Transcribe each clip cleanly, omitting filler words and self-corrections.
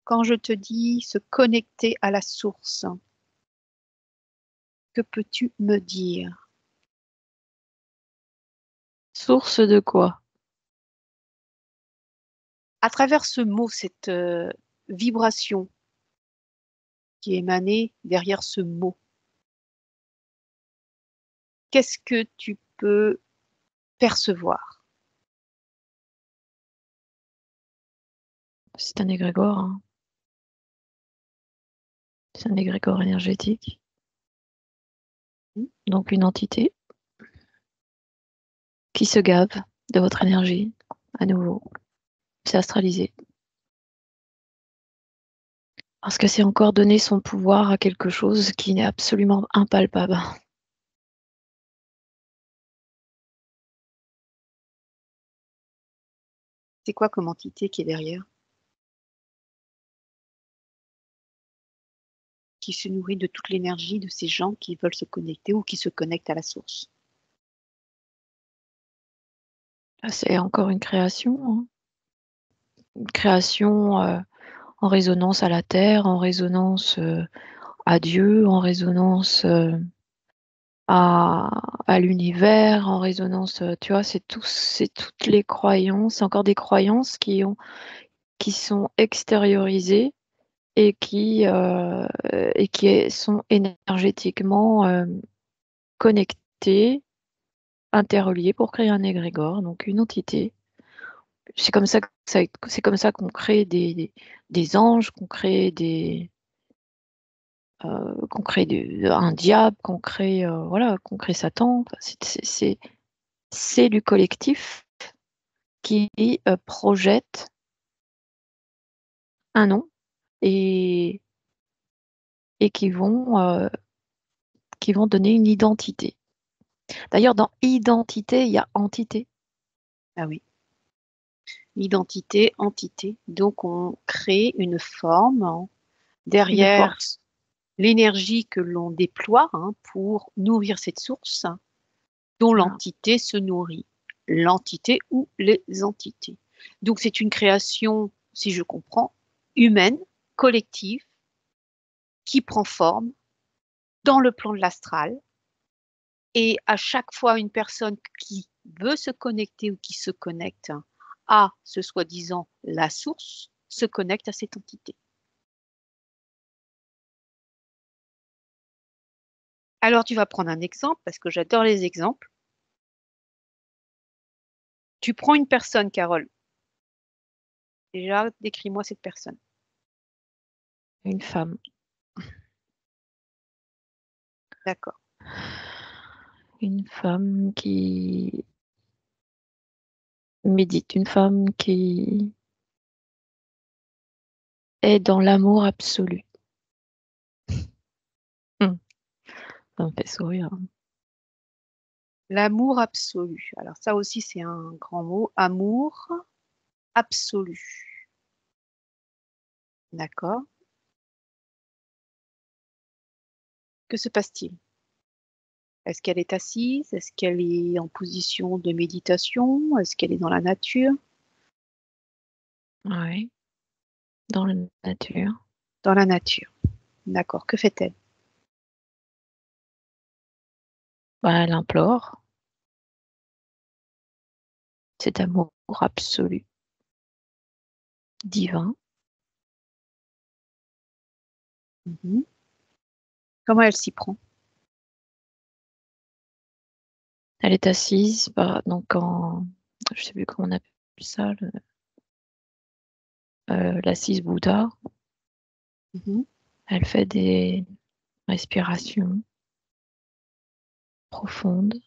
quand je te dis se connecter à la source, que peux-tu me dire? Source de quoi? À travers ce mot, cette vibration qui est émanée derrière ce mot, qu'est-ce que tu peux percevoir? C'est un égrégore, hein. C'est un égrégore énergétique. Donc une entité qui se gave de votre énergie à nouveau. C'est astralisé. Parce que c'est encore donner son pouvoir à quelque chose qui n'est absolument impalpable. C'est quoi comme entité qui est derrière? Qui se nourrit de toute l'énergie de ces gens qui veulent se connecter ou qui se connectent à la source? C'est encore une création, hein. Une création en résonance à la Terre, en résonance à Dieu, en résonance à l'univers, en résonance, tu vois, c'est toutes les croyances, c'est encore des croyances qui sont extériorisées et qui sont énergétiquement connectées, interreliées pour créer un égrégore, donc une entité. C'est comme ça qu'on crée des anges, qu'on crée un diable, qu'on crée Satan. C'est du collectif qui projette un nom et, et qui vont donner une identité. D'ailleurs, dans identité, il y a entité. Ah oui. Identité, entité. Donc on crée une forme Une derrière force. l'énergie que l'on déploie pour nourrir cette source dont Voilà. l'entité se nourrit. L'entité ou les entités. Donc c'est une création, si je comprends, humaine, collective, qui prend forme dans le plan de l'astral. Et à chaque fois, une personne qui veut se connecter ou qui se connecte à ce soi-disant la source, se connecte à cette entité. Alors tu vas prendre un exemple, parce que j'adore les exemples. Tu prends une personne, Carole. Déjà, décris-moi cette personne. Une femme. D'accord. Une femme qui médite, une femme qui est dans l'amour absolu. Ça me fait sourire. L'amour absolu. Alors ça aussi, c'est un grand mot. Amour absolu. D'accord. Que se passe-t-il? Est-ce qu'elle est assise? Est-ce qu'elle est en position de méditation? Est-ce qu'elle est dans la nature? Ouais. Dans la nature. Dans la nature. D'accord. Que fait-elle? Elle implore cet amour absolu, divin. Comment elle s'y prend? Elle est assise, donc je sais plus comment on appelle ça, l'assise Bouddha. Elle fait des respirations profondes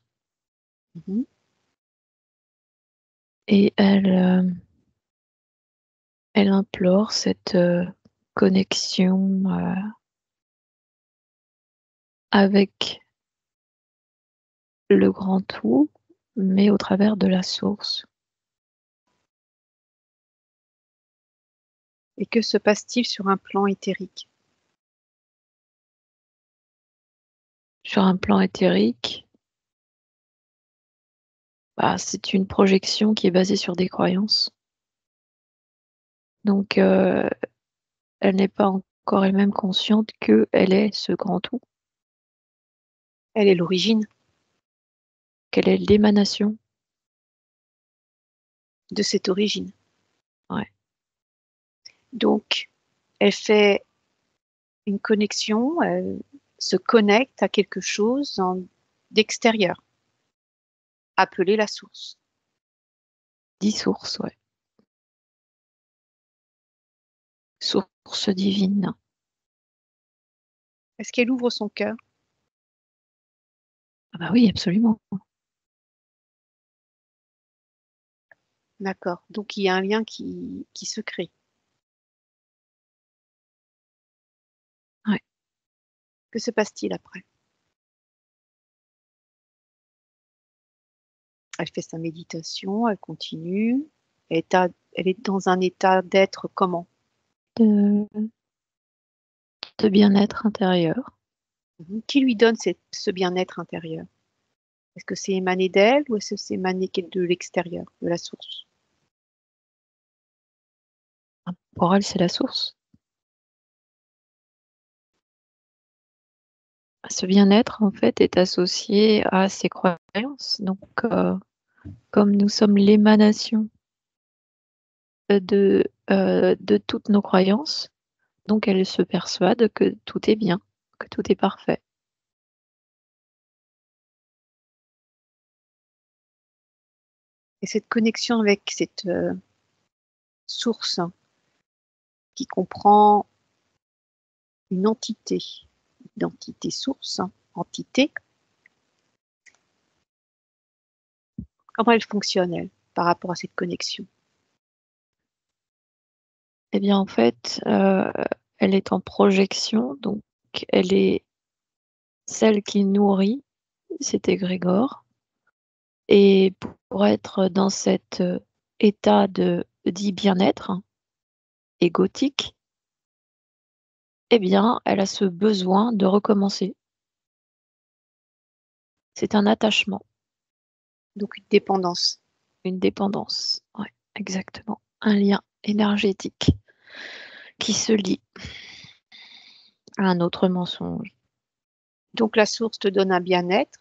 et elle implore cette connexion avec le grand tout, mais au travers de la source. Et que se passe-t-il sur un plan éthérique? Sur un plan éthérique, c'est une projection qui est basée sur des croyances. Donc, elle n'est pas encore elle-même consciente qu'elle est ce grand tout, Elle est l'origine qu'elle est l'émanation. de cette origine. Ouais. Donc, elle fait une connexion, elle se connecte à quelque chose d'extérieur, appelé la source. 10 sources, ouais. Source divine. Est-ce qu'elle ouvre son cœur? Ah bah oui, absolument. D'accord. Donc, il y a un lien qui se crée. Ouais. Que se passe-t-il après? Elle fait sa méditation, elle continue. Elle est dans un état d'être comment? De, de bien-être intérieur. Qui lui donne ce bien-être intérieur? Est-ce que c'est émané d'elle ou est-ce que c'est émané de l'extérieur, de la source? Pour elle, c'est la source. Ce bien-être, en fait, est associé à ses croyances. Donc, comme nous sommes l'émanation de toutes nos croyances, donc elle se persuade que tout est bien, que tout est parfait. Et cette connexion avec cette source qui comprend une entité source, entité, comment elle fonctionne, elle, par rapport à cette connexion? Eh bien, en fait, elle est en projection, donc elle est celle qui nourrit cet égrégore. Et pour être dans cet état de dit bien-être égotique, eh bien, elle a ce besoin de recommencer. C'est un attachement, Donc une dépendance. une dépendance. Ouais, exactement. Un lien énergétique qui se lie à un autre mensonge. Donc la source te donne un bien-être,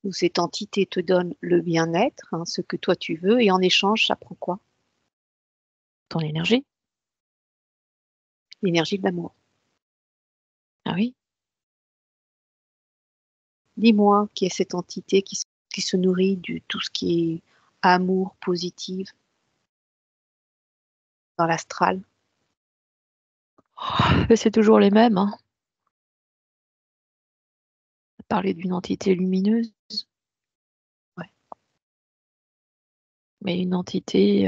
ou cette entité te donne le bien-être, ce que toi tu veux, et en échange, ça prend quoi? Ton énergie. L'énergie de l'amour. Ah oui. Dis-moi qui est cette entité qui se nourrit de tout ce qui est amour, positif, dans l'astral. Mais c'est toujours les mêmes, hein. Parler d'une entité lumineuse, Ouais. mais une entité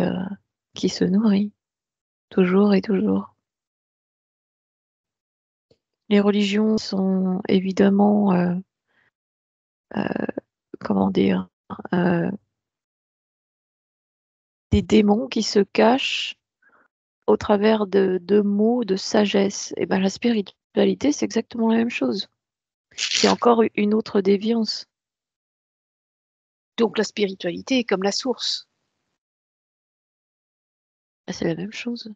qui se nourrit, toujours et toujours. Les religions sont évidemment, comment dire, euh, des démons qui se cachent au travers de mots de sagesse. Et ben la spiritualité, c'est exactement la même chose. C'est encore une autre déviance. Donc la spiritualité est comme la source, Ben, c'est la même chose.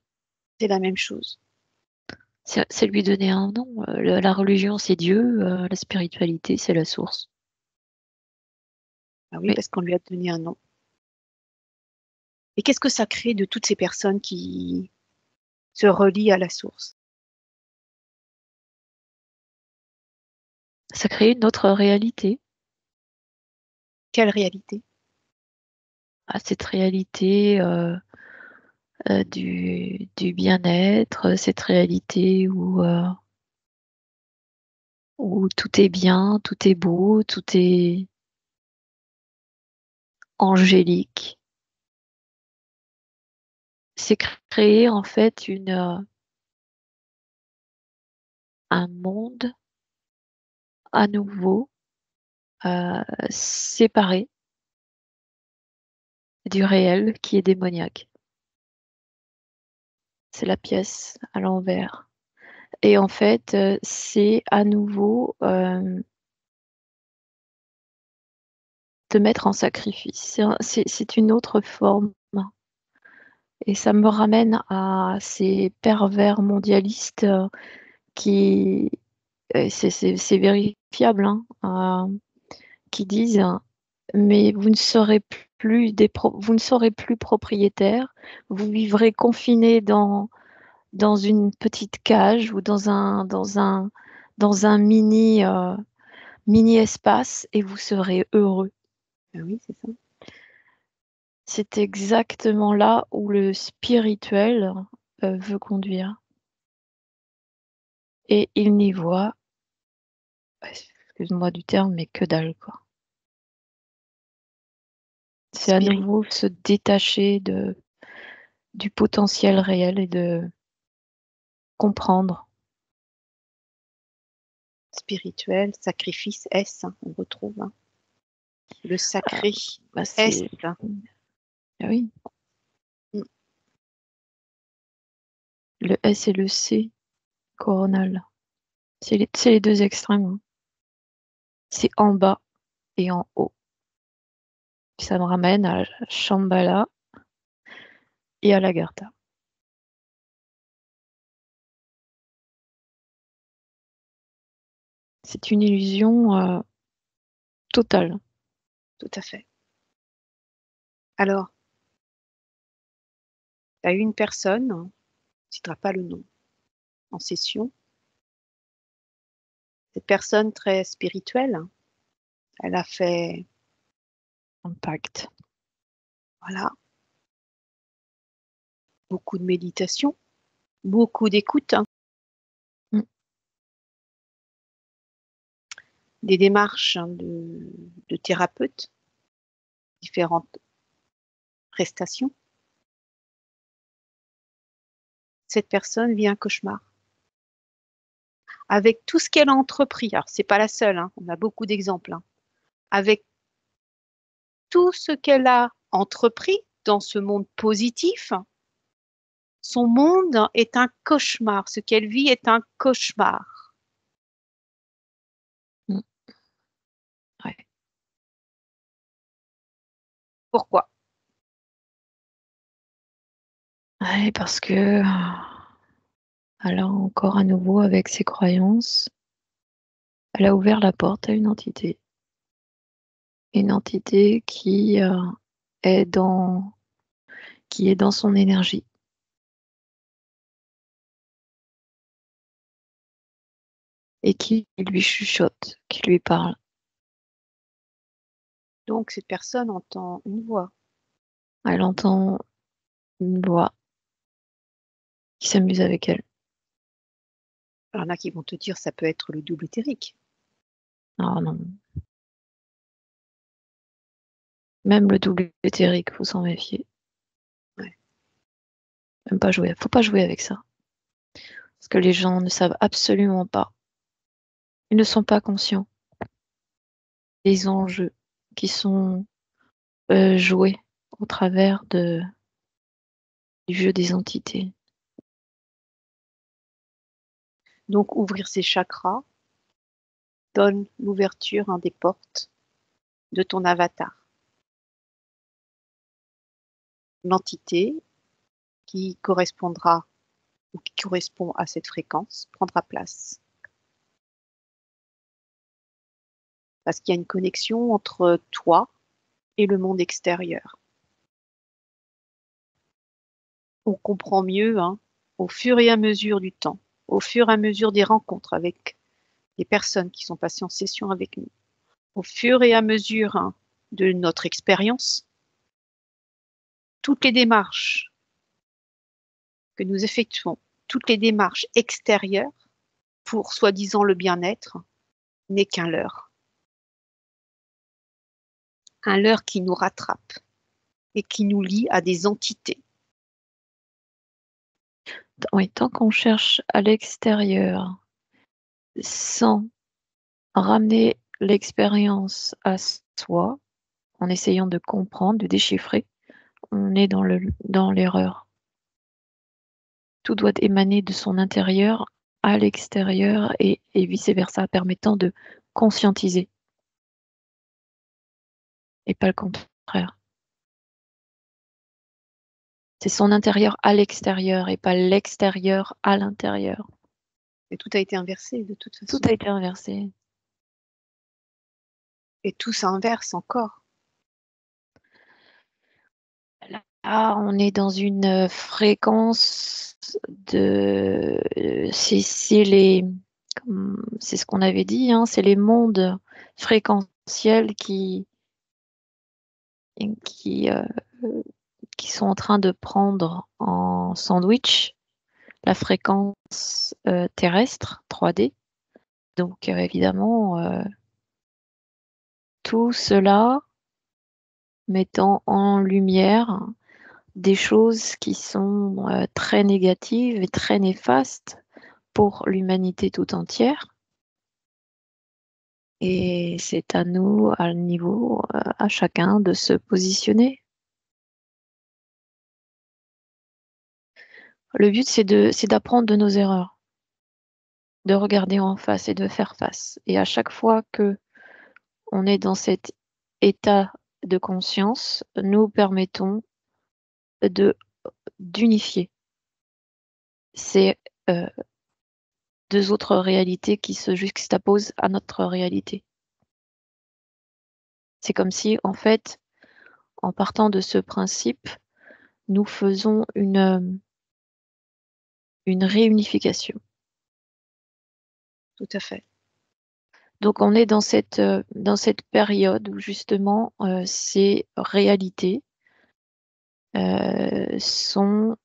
c'est la même chose. C'est lui donner un nom. La religion, c'est Dieu. La spiritualité, c'est la source. Ah oui, Mais parce qu'on lui a donné un nom. Et qu'est-ce que ça crée de toutes ces personnes qui se relient à la source? ça crée une autre réalité. Quelle réalité? À cette réalité du bien-être, cette réalité où tout est bien, tout est beau, tout est angélique. C'est créer en fait un monde à nouveau séparé du réel qui est démoniaque. C'est la pièce à l'envers. Et en fait, c'est à nouveau te mettre en sacrifice. C'est une autre forme Et ça me ramène à ces pervers mondialistes qui, c'est vérifiable, hein, qui disent mais vous ne serez vous ne serez plus propriétaire, vous vivrez confiné dans une petite cage ou dans un mini espace et vous serez heureux. Ah oui, c'est ça. C'est exactement là où le spirituel veut conduire. Et il n'y voit, excuse-moi du terme, mais que dalle, quoi. C'est à Spirit, nouveau se détacher du potentiel réel et de comprendre. spirituel, sacrifice, S, hein, on retrouve hein. Le Ah, sacré, bah S. ah oui, Mm. le S et le C coronal. C'est les deux extrêmes, hein. C'est en bas et en haut. Ça me ramène à Shambhala et à l'Agartha. C'est une illusion totale. Tout à fait. Alors, tu as une personne, on ne citera pas le nom, en session. Cette personne très spirituelle, elle a fait, Impact. voilà, beaucoup de méditation, beaucoup d'écoute, hein, Mm. des démarches de thérapeute, différentes prestations. Cette personne vit un cauchemar. Avec tout ce qu'elle a entrepris, alors c'est pas la seule, hein, on a beaucoup d'exemples, hein, avec tout ce qu'elle a entrepris dans ce monde positif, son monde est un cauchemar. Ce qu'elle vit est un cauchemar. Mm. Ouais. Pourquoi? Ouais, parce que alors encore à nouveau avec ses croyances, elle a ouvert la porte à une entité est dans qui est dans son énergie et qui lui chuchote, qui lui parle. Donc cette personne entend une voix. Elle entend une voix qui s'amuse avec elle. Alors, il y en a qui vont te dire ça peut être le double éthérique. Ah non, même le double éthérique, faut s'en méfier. Ouais. Même pas jouer, faut pas jouer avec ça. Parce que les gens ne savent absolument pas. Ils ne sont pas conscients des enjeux qui sont joués au travers du jeu des entités. Donc ouvrir ses chakras donne l'ouverture des portes de ton avatar. L'entité qui correspondra ou qui correspond à cette fréquence prendra place. Parce qu'il y a une connexion entre toi et le monde extérieur. On comprend mieux hein, au fur et à mesure du temps, au fur et à mesure des rencontres avec les personnes qui sont passées en session avec nous, au fur et à mesure hein, de notre expérience, toutes les démarches que nous effectuons, toutes les démarches extérieures pour soi-disant le bien-être, n'est qu'un leurre. Un leurre qui nous rattrape et qui nous lie à des entités. Oui, tant qu'on cherche à l'extérieur sans ramener l'expérience à soi, en essayant de comprendre, de déchiffrer, on est dans l'erreur. Tout doit émaner de son intérieur à l'extérieur et vice-versa, permettant de conscientiser et pas le contraire. C'est son intérieur à l'extérieur et pas l'extérieur à l'intérieur. Et tout a été inversé de toute Tout façon. a été inversé. Et tout s'inverse encore. Là, on est dans une fréquence de... C'est c'est ce qu'on avait dit, hein, c'est les mondes fréquentiels qui, euh, qui sont en train de prendre en sandwich la fréquence terrestre 3D. Donc évidemment, tout cela mettant en lumière des choses qui sont très négatives et très néfastes pour l'humanité tout entière. Et c'est à nous, à niveau, à chacun de se positionner. Le but, c'est d'apprendre de nos erreurs, de regarder en face et de faire face. Et à chaque fois que on est dans cet état de conscience, nous permettons de d'unifier ces deux autres réalités qui se juxtaposent à notre réalité. C'est comme si, en fait, en partant de ce principe, nous faisons une réunification. Tout à fait. Donc on est dans cette période où justement ces réalités sont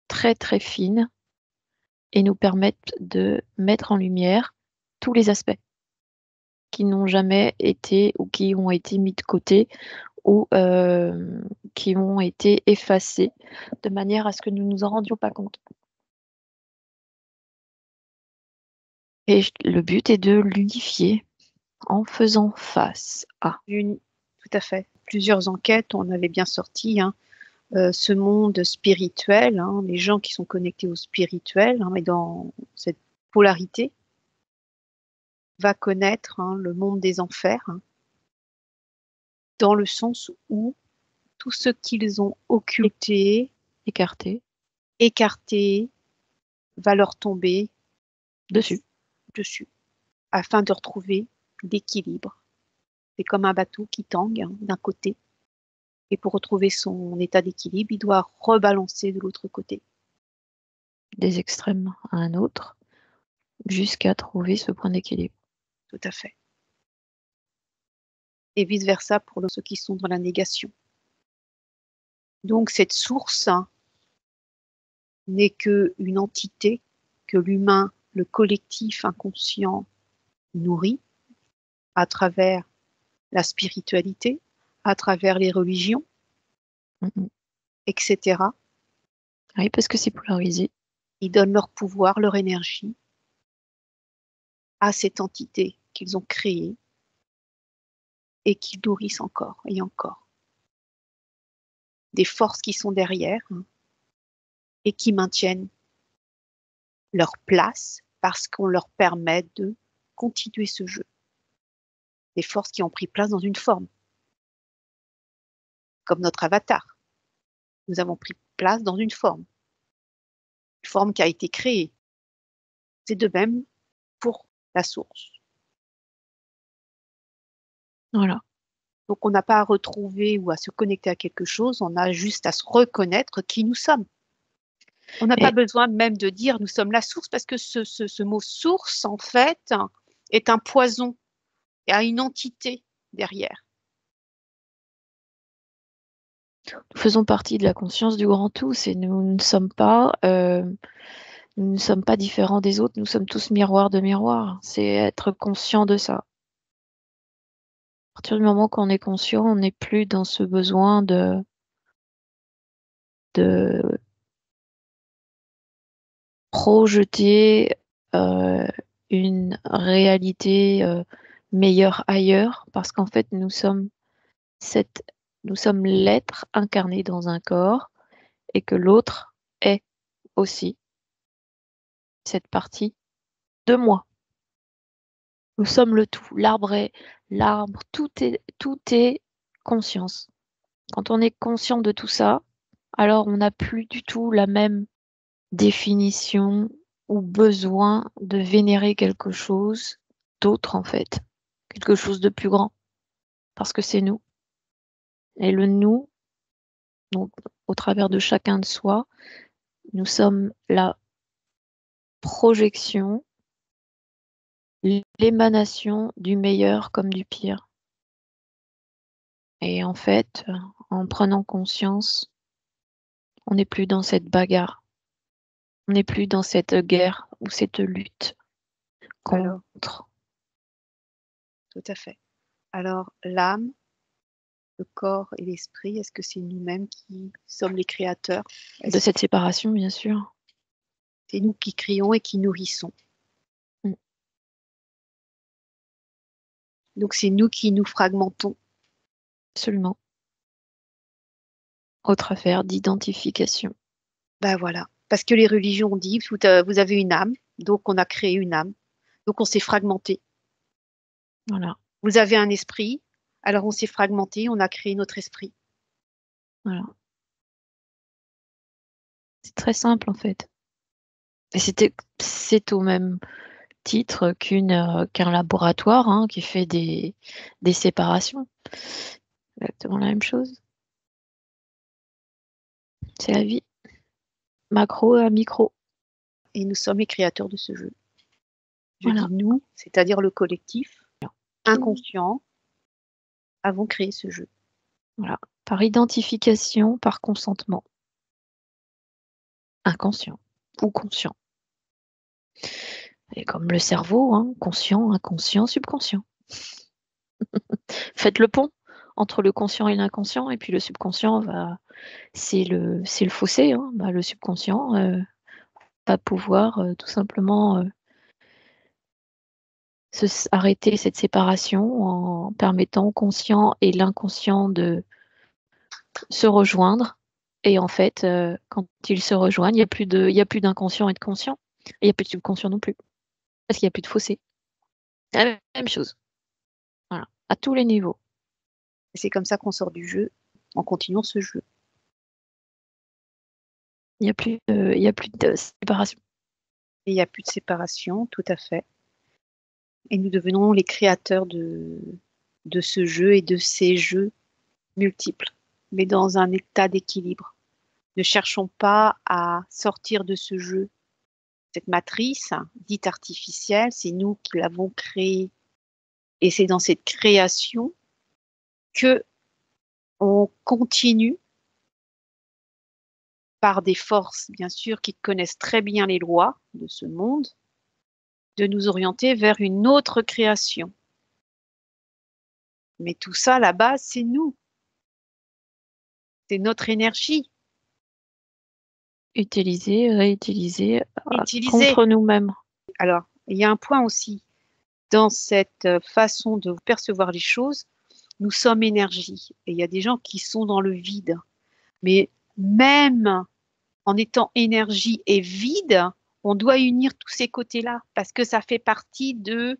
très très fines et nous permettent de mettre en lumière tous les aspects qui n'ont jamais été ou qui ont été mis de côté ou qui ont été effacés de manière à ce que nous ne nous en rendions pas compte. Et le but est de l'unifier en faisant face à. Tout à fait. Plusieurs enquêtes, on avait bien sorti ce monde spirituel, les gens qui sont connectés au spirituel, mais dans cette polarité, va connaître le monde des enfers, dans le sens où tout ce qu'ils ont occulté, écarté, va leur tomber Dessus. afin de retrouver l'équilibre. C'est comme un bateau qui tangue d'un côté, et pour retrouver son état d'équilibre, il doit rebalancer de l'autre côté. Des extrêmes à un autre, jusqu'à trouver ce point d'équilibre. Tout à fait. Et vice-versa pour ceux qui sont dans la négation. Donc cette source n'est qu'une entité que l'humain, le collectif inconscient, nourrit à travers la spiritualité, à travers les religions, etc. Oui, parce que c'est polarisé. Ils donnent leur pouvoir, leur énergie à cette entité qu'ils ont créée et qu'ils nourrissent encore et encore. Des forces qui sont derrière et qui maintiennent leur place parce qu'on leur permet de continuer ce jeu. Des forces qui ont pris place dans une forme, comme notre avatar. Nous avons pris place dans une forme qui a été créée. C'est de même pour la source. Voilà. Donc on n'a pas à retrouver ou à se connecter à quelque chose, on a juste à se reconnaître qui nous sommes. On n'a pas besoin même de dire nous sommes la source, parce que ce mot source, en fait, est un poison et a une entité derrière. Nous faisons partie de la conscience du grand tout. Nous ne sommes pas différents des autres. Nous sommes tous miroirs de miroirs. C'est être conscient de ça. À partir du moment qu'on est conscient, on n'est plus dans ce besoin de projeter une réalité meilleure ailleurs, parce qu'en fait, nous sommes l'être incarné dans un corps et que l'autre est aussi cette partie de moi. Nous sommes le tout. L'arbre, tout est conscience. Quand on est conscient de tout ça, alors on n'a plus du tout la même définition ou besoin de vénérer quelque chose d'autre en fait, quelque chose de plus grand, parce que c'est nous. Et le nous, donc au travers de chacun de soi, nous sommes la projection, l'émanation du meilleur comme du pire. Et en fait, en prenant conscience, on n'est plus dans cette bagarre, on n'est plus dans cette guerre ou cette lutte Alors, contre. tout à fait. Alors, l'âme, le corps et l'esprit, est-ce que c'est nous-mêmes qui sommes les créateurs? De cette séparation, bien sûr. C'est nous qui créons et qui nourrissons. Mm. Donc, c'est nous qui nous fragmentons. Absolument. Autre affaire d'identification. Ben voilà. Parce que les religions disent, vous avez une âme, donc on a créé une âme. Donc, on s'est fragmenté. Voilà, Vous avez un esprit, alors on s'est fragmenté, on a créé notre esprit. voilà. C'est très simple en fait. Et c'est au même titre qu'un laboratoire hein, qui fait des séparations. Exactement la même chose. C'est la vie. Macro à micro. Et nous sommes les créateurs de ce jeu. Je Voilà. dis nous, c'est-à-dire le collectif, Tout, inconscient, avons créé ce jeu. voilà. Par identification, par consentement. Inconscient ou conscient. Et comme le cerveau, hein, conscient, inconscient, subconscient. Faites le pont entre le conscient et l'inconscient, et puis le subconscient c'est le fossé. Hein. Bah, le subconscient va pouvoir tout simplement arrêter cette séparation en permettant au conscient et l'inconscient de se rejoindre. Et en fait, quand ils se rejoignent, il y a plus d'inconscient et de conscient. Et il n'y a plus de subconscient non plus, parce qu'il n'y a plus de fossé. La même chose. Voilà. À tous les niveaux. Et c'est comme ça qu'on sort du jeu en continuant ce jeu. Il y a plus de séparation. Et il n'y a plus de séparation, tout à fait. Et nous devenons les créateurs de ce jeu et de ces jeux multiples, mais dans un état d'équilibre. Ne cherchons pas à sortir de ce jeu. Cette matrice dite artificielle, c'est nous qui l'avons créée. Et c'est dans cette création que on continue par des forces, bien sûr, qui connaissent très bien les lois de ce monde, de nous orienter vers une autre création. Mais tout ça, la base, c'est nous. C'est notre énergie Utiliser, réutiliser utilisée. contre nous-mêmes. Alors, il y a un point aussi dans cette façon de percevoir les choses. Nous sommes énergie. Et il y a des gens qui sont dans le vide. Mais même en étant énergie et vide, on doit unir tous ces côtés-là parce que ça fait partie Du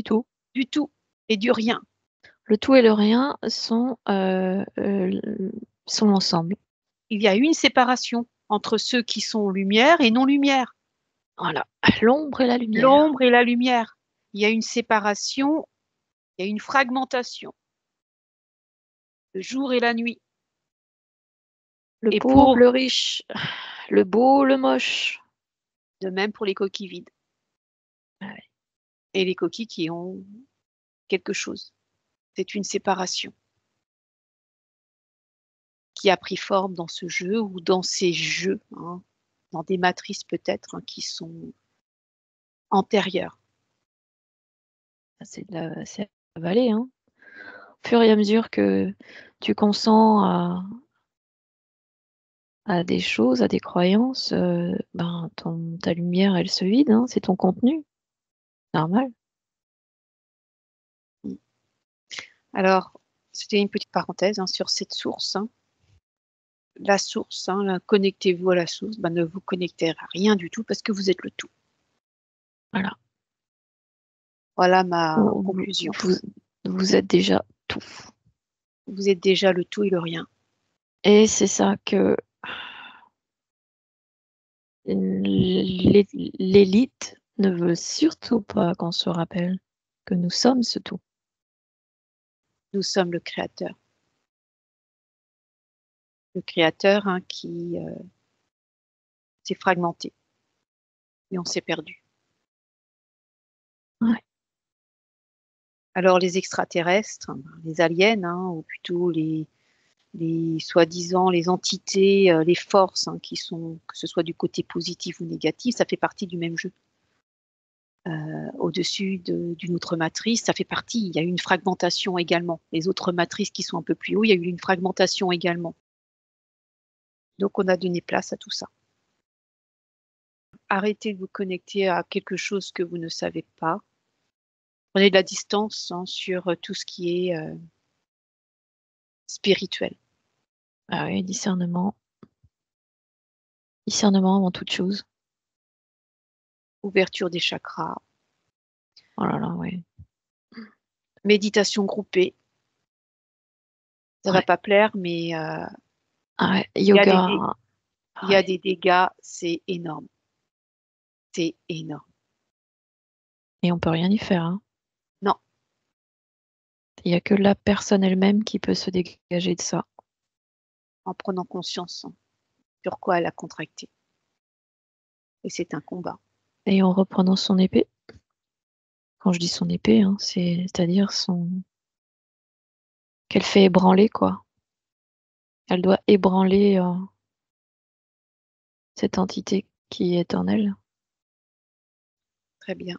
tout. du tout et du rien. Le tout et le rien sont ensemble. Il y a une séparation entre ceux qui sont lumière et non lumière, Voilà. L'ombre et la lumière. l'ombre et la lumière. Il y a une séparation, il y a une fragmentation, le jour et la nuit. Le Et pauvre, pour le riche. Le beau, le moche. de même pour les coquilles vides Ouais. et les coquilles qui ont quelque chose. C'est une séparation qui a pris forme dans ce jeu ou dans ces jeux, hein, dans des matrices peut-être hein, qui sont antérieures. C'est la vallée. Hein. Au fur et à mesure que tu consens à des choses, à des croyances, ben, ta lumière, elle se vide. Hein. C'est ton contenu. Normal. Alors, c'était une petite parenthèse hein, sur cette source. Hein. La source, hein, connectez-vous à la source, ben, ne vous connectez à rien du tout parce que vous êtes le tout. Voilà. Voilà ma Vous, conclusion. vous êtes déjà tout. Vous êtes déjà le tout et le rien. Et c'est ça que l'élite ne veut surtout pas qu'on se rappelle que nous sommes ce tout. Nous sommes le créateur. Le créateur qui s'est fragmenté et on s'est perdu. Ouais. Alors les extraterrestres, les aliens, ou plutôt les soi-disant les entités, les forces qui sont, que ce soit du côté positif ou négatif, ça fait partie du même jeu. Au-dessus d'une autre matrice, ça fait partie. Il y a eu une fragmentation également. Les autres matrices qui sont un peu plus haut, il y a eu une fragmentation également. Donc on a donné place à tout ça. Arrêtez de vous connecter à quelque chose que vous ne savez pas. Prenez de la distance sur tout ce qui est spirituel. Ah oui, discernement. Discernement avant toute chose. Ouverture des chakras. Oh là là, oui. Méditation groupée. Ça Ouais. va pas plaire, mais Ah ouais, il y a yoga. il y a des dégâts, c'est énorme. C'est énorme. Et on peut rien y faire. Hein. Non, Il n'y a que la personne elle-même qui peut se dégager de ça. en prenant conscience sur quoi elle a contracté. Et c'est un combat. Et en reprenant son épée. Quand je dis son épée, c'est-à-dire qu'elle fait ébranler, quoi. Elle doit ébranler cette entité qui est en elle. Très bien.